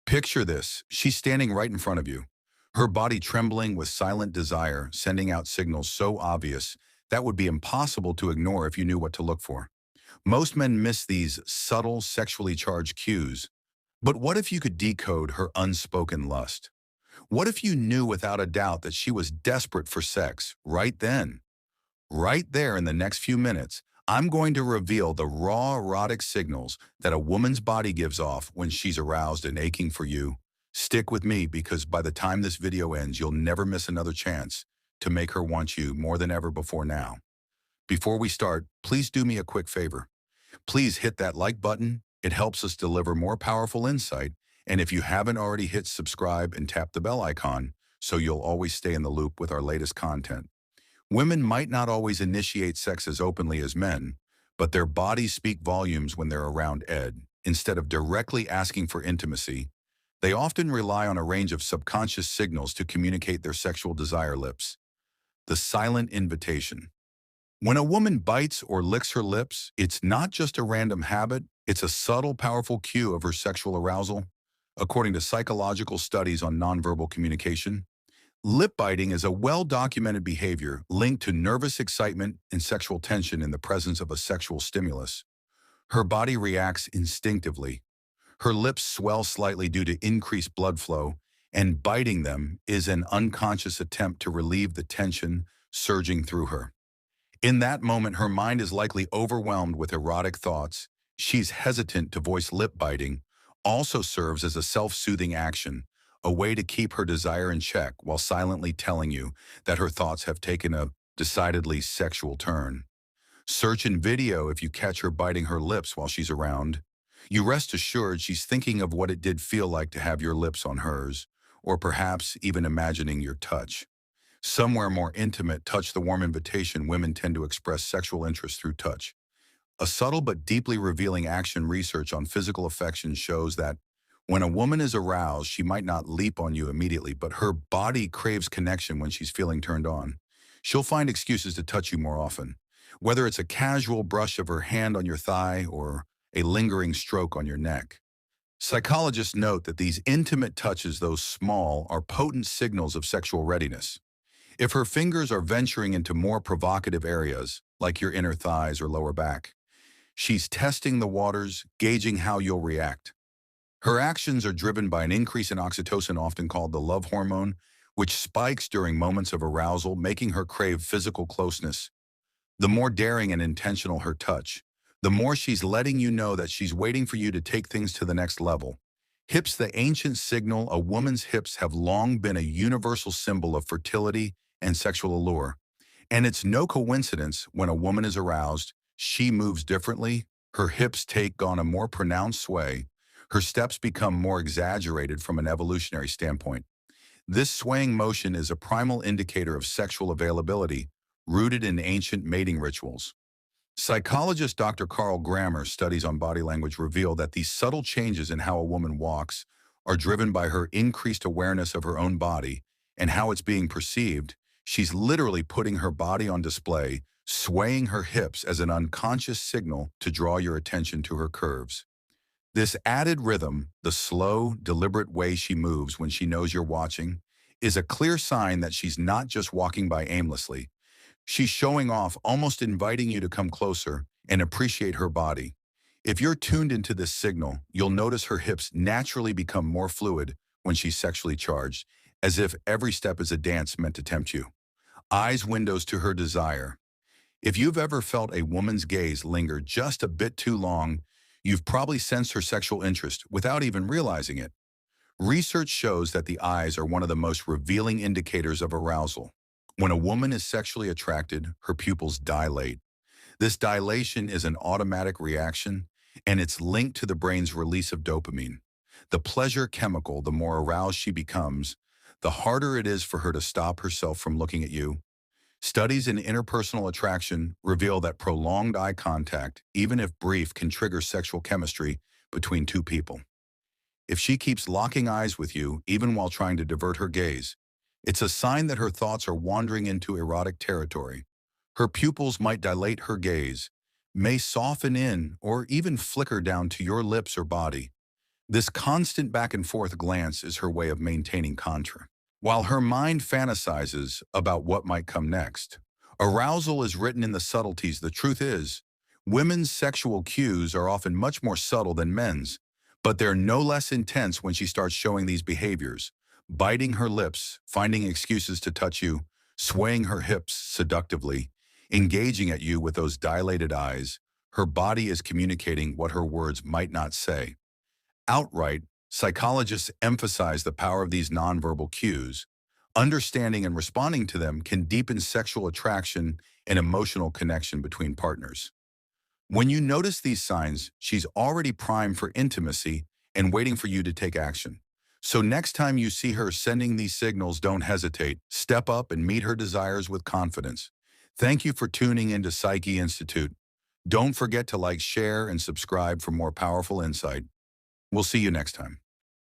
Picture this. She's standing right in front of you, her body trembling with silent desire, sending out signals so obvious that would be impossible to ignore if you knew what to look for. Most men miss these subtle, sexually charged cues. But what if you could decode her unspoken lust? What if you knew without a doubt that she was desperate for sex right then? Right there in the next few minutes, I'm going to reveal the raw erotic signals that a woman's body gives off when she's aroused and aching for you. Stick with me because by the time this video ends, you'll never miss another chance to make her want you more than ever before now. Before we start, please do me a quick favor. Please hit that like button. It helps us deliver more powerful insight. And if you haven't already hit subscribe and tap the bell icon, so you'll always stay in the loop with our latest content. Women might not always initiate sex as openly as men, but their bodies speak volumes when they're around Ed. Instead of directly asking for intimacy, they often rely on a range of subconscious signals to communicate their sexual desire lips. The silent invitation. When a woman bites or licks her lips, it's not just a random habit, it's a subtle, powerful cue of her sexual arousal. According to psychological studies on nonverbal communication, lip biting is a well-documented behavior linked to nervous excitement and sexual tension in the presence of a sexual stimulus. Her body reacts instinctively. Her lips swell slightly due to increased blood flow, and biting them is an unconscious attempt to relieve the tension surging through her. In that moment, her mind is likely overwhelmed with erotic thoughts. She's hesitant to voice lip biting, also serves as a self-soothing action, a way to keep her desire in check while silently telling you that her thoughts have taken a decidedly sexual turn. Search in video if you catch her biting her lips while she's around. You rest assured she's thinking of what it did feel like to have your lips on hers, or perhaps even imagining your touch. Somewhere more intimate, touch the warm invitation, women tend to express sexual interest through touch. A subtle but deeply revealing action research on physical affection shows that when a woman is aroused, she might not leap on you immediately, but her body craves connection when she's feeling turned on. She'll find excuses to touch you more often, whether it's a casual brush of her hand on your thigh or a lingering stroke on your neck. Psychologists note that these intimate touches, though small, are potent signals of sexual readiness. If her fingers are venturing into more provocative areas, like your inner thighs or lower back, she's testing the waters, gauging how you'll react. Her actions are driven by an increase in oxytocin, often called the love hormone, which spikes during moments of arousal, making her crave physical closeness. The more daring and intentional her touch, the more she's letting you know that she's waiting for you to take things to the next level. Hips, the ancient signal. A woman's hips have long been a universal symbol of fertility and sexual allure. And it's no coincidence when a woman is aroused, she moves differently, her hips take on a more pronounced sway, her steps become more exaggerated from an evolutionary standpoint. This swaying motion is a primal indicator of sexual availability, rooted in ancient mating rituals. Psychologist Dr. Carl Grammer's studies on body language reveal that these subtle changes in how a woman walks are driven by her increased awareness of her own body and how it's being perceived. She's literally putting her body on display, swaying her hips as an unconscious signal to draw your attention to her curves. This added rhythm, the slow, deliberate way she moves when she knows you're watching, is a clear sign that she's not just walking by aimlessly. She's showing off, almost inviting you to come closer and appreciate her body. If you're tuned into this signal, you'll notice her hips naturally become more fluid when she's sexually charged, as if every step is a dance meant to tempt you. Eyes, windows to her desire. If you've ever felt a woman's gaze linger just a bit too long, you've probably sensed her sexual interest without even realizing it. Research shows that the eyes are one of the most revealing indicators of arousal. When a woman is sexually attracted, her pupils dilate. This dilation is an automatic reaction, and it's linked to the brain's release of dopamine. The pleasure chemical. The more aroused she becomes, the harder it is for her to stop herself from looking at you. Studies in interpersonal attraction reveal that prolonged eye contact, even if brief, can trigger sexual chemistry between two people. If she keeps locking eyes with you, even while trying to divert her gaze, it's a sign that her thoughts are wandering into erotic territory. Her pupils might dilate, her gaze may soften in or even flicker down to your lips or body. This constant back and forth glance is her way of maintaining control. While her mind fantasizes about what might come next, arousal is written in the subtleties. The truth is, women's sexual cues are often much more subtle than men's, but they're no less intense when she starts showing these behaviors, biting her lips, finding excuses to touch you, swaying her hips seductively, engaging at you with those dilated eyes. Her body is communicating what her words might not say. Outright, psychologists emphasize the power of these nonverbal cues. Understanding and responding to them can deepen sexual attraction and emotional connection between partners. When you notice these signs, she's already primed for intimacy and waiting for you to take action. So next time you see her sending these signals, don't hesitate. Step up and meet her desires with confidence. Thank you for tuning into Psyche Institute. Don't forget to like, share, and subscribe for more powerful insight. We'll see you next time.